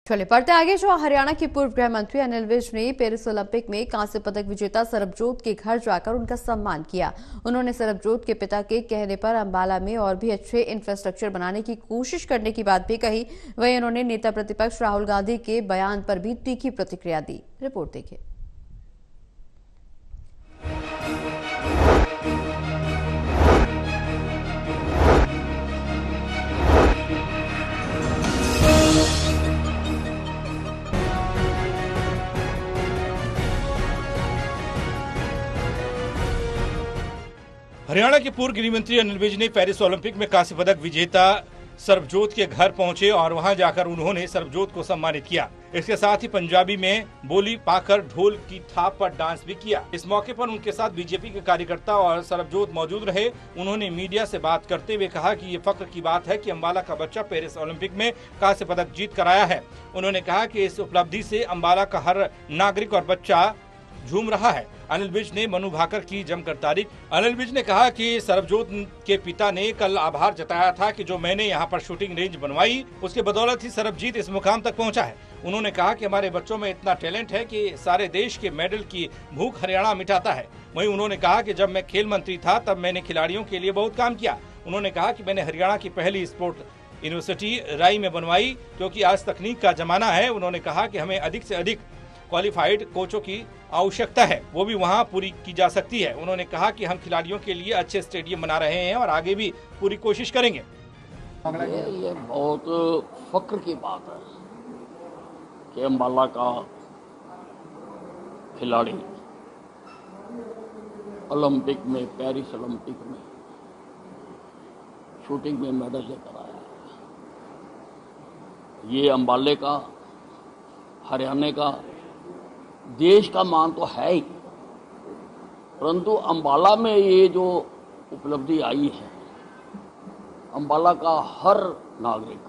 चलिए पढ़ते आगे। जो हरियाणा के पूर्व गृह मंत्री अनिल विज ने पेरिस ओलंपिक में कांस्य पदक विजेता सरबजोत के घर जाकर उनका सम्मान किया। उन्होंने सरबजोत के पिता के कहने पर अंबाला में और भी अच्छे इंफ्रास्ट्रक्चर बनाने की कोशिश करने की बात भी कही। वहीं उन्होंने नेता प्रतिपक्ष राहुल गांधी के बयान पर भी तीखी प्रतिक्रिया दी। रिपोर्ट देखिए। हरियाणा के पूर्व गृह मंत्री अनिल विज ने पेरिस ओलंपिक में कांस्य पदक विजेता सरबजोत के घर पहुंचे और वहां जाकर उन्होंने सरबजोत को सम्मानित किया। इसके साथ ही पंजाबी में बोली पाकर ढोल की थाप पर डांस भी किया। इस मौके पर उनके साथ बीजेपी के कार्यकर्ता और सरबजोत मौजूद रहे। उन्होंने मीडिया से बात करते हुए कहा कि ये फख्र की बात है कि अंबाला का बच्चा पेरिस ओलंपिक में कांस्य पदक जीत कर आया है। उन्होंने कहा कि इस उपलब्धि से अंबाला का हर नागरिक और बच्चा झूम रहा है। अनिल विज ने मनु भाकर की जमकर तारीफ। अनिल विज ने कहा कि सरबजोत के पिता ने कल आभार जताया था कि जो मैंने यहाँ पर शूटिंग रेंज बनवाई उसके बदौलत ही सरबजीत इस मुकाम तक पहुँचा है। उन्होंने कहा कि हमारे बच्चों में इतना टैलेंट है कि सारे देश के मेडल की भूख हरियाणा मिटाता है। वहीं उन्होंने कहा कि जब मैं खेल मंत्री था तब मैंने खिलाड़ियों के लिए बहुत काम किया। उन्होंने कहा कि मैंने हरियाणा की पहली स्पोर्ट यूनिवर्सिटी राई में बनवाई क्योंकि आज तकनीक का जमाना है। उन्होंने कहा कि हमें अधिक से अधिक क्वालिफाइड कोचों की आवश्यकता है, वो भी वहां पूरी की जा सकती है। उन्होंने कहा कि हम खिलाड़ियों के लिए अच्छे स्टेडियम बना रहे हैं और आगे भी पूरी कोशिश करेंगे। ये बहुत फक्र की बात है कि अंबाला का खिलाड़ी ओलंपिक में, पेरिस ओलंपिक में शूटिंग में मेडल लेकर आया है। ये अंबाले का, हरियाणा का, देश का मान तो है ही, परंतु अंबाला में ये जो उपलब्धि आई है, अंबाला का हर नागरिक,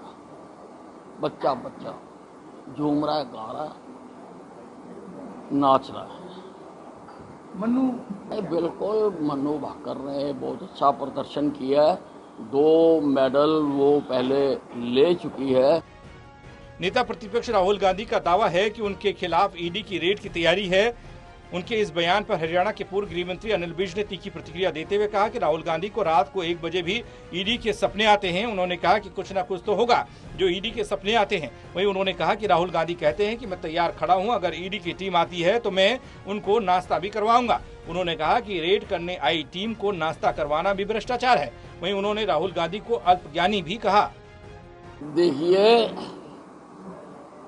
बच्चा बच्चा झूम रहा है, गा रहा है, नाच रहा है। बिल्कुल मनु भाकर ने बहुत अच्छा प्रदर्शन किया है। 2 मेडल वो पहले ले चुकी है। नेता प्रतिपक्ष राहुल गांधी का दावा है कि उनके खिलाफ ईडी की रेड की तैयारी है। उनके इस बयान पर हरियाणा के पूर्व गृह मंत्री अनिल विज ने तीखी प्रतिक्रिया देते हुए कहा कि राहुल गांधी को रात को 1 बजे भी ईडी के सपने आते हैं। उन्होंने कहा कि कुछ ना कुछ तो होगा जो ईडी के सपने आते हैं। वहीं उन्होंने कहा कि राहुल गांधी कहते हैं कि मैं तैयार खड़ा हूं, अगर ईडी की टीम आती है तो मैं उनको नाश्ता भी करवाऊंगा। उन्होंने कहा कि रेड करने आई टीम को नाश्ता करवाना भी भ्रष्टाचार है। वहीं उन्होंने राहुल गांधी को अल्पज्ञानी भी कहा। देखिए,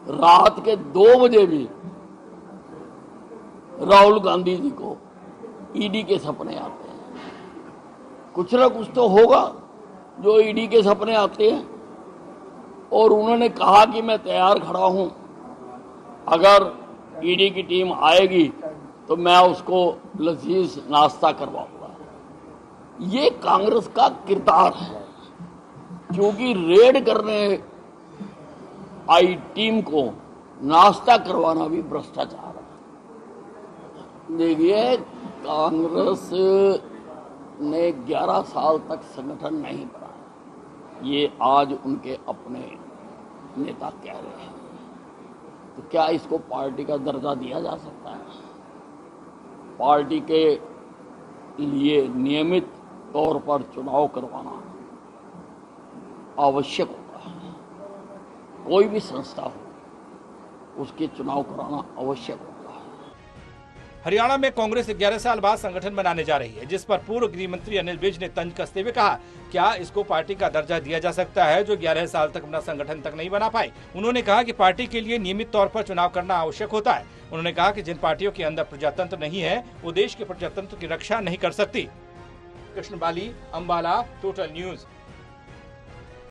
रात के 2 बजे भी राहुल गांधी जी को ईडी के सपने आते हैं। कुछ ना कुछ तो होगा जो ईडी के सपने आते हैं। और उन्होंने कहा कि मैं तैयार खड़ा हूं, अगर ईडी की टीम आएगी तो मैं उसको लजीज नाश्ता करवाऊंगा। ये कांग्रेस का किरदार है, क्योंकि रेड करने आई टीम को नाश्ता करवाना भी भ्रष्टाचार है। देखिए, कांग्रेस ने 11 साल तक संगठन नहीं बनाया, ये आज उनके अपने नेता कह रहे हैं। तो क्या इसको पार्टी का दर्जा दिया जा सकता है? पार्टी के लिए नियमित तौर पर चुनाव करवाना आवश्यक होता है। कोई भी संस्था हो, उसके चुनाव कराना आवश्यक होता है। हरियाणा में कांग्रेस 11 साल बाद संगठन बनाने जा रही है, जिस पर पूर्व गृह मंत्री अनिल विज ने तंज कसते हुए कहा, क्या इसको पार्टी का दर्जा दिया जा सकता है जो 11 साल तक अपना संगठन तक नहीं बना पाई? उन्होंने कहा कि पार्टी के लिए नियमित तौर पर चुनाव करना आवश्यक होता है। उन्होंने कहा कि जिन पार्टियों के अंदर प्रजातंत्र नहीं है वो देश के प्रजातंत्र की रक्षा नहीं कर सकती। कृष्ण बाली, अंबाला, टोटल न्यूज।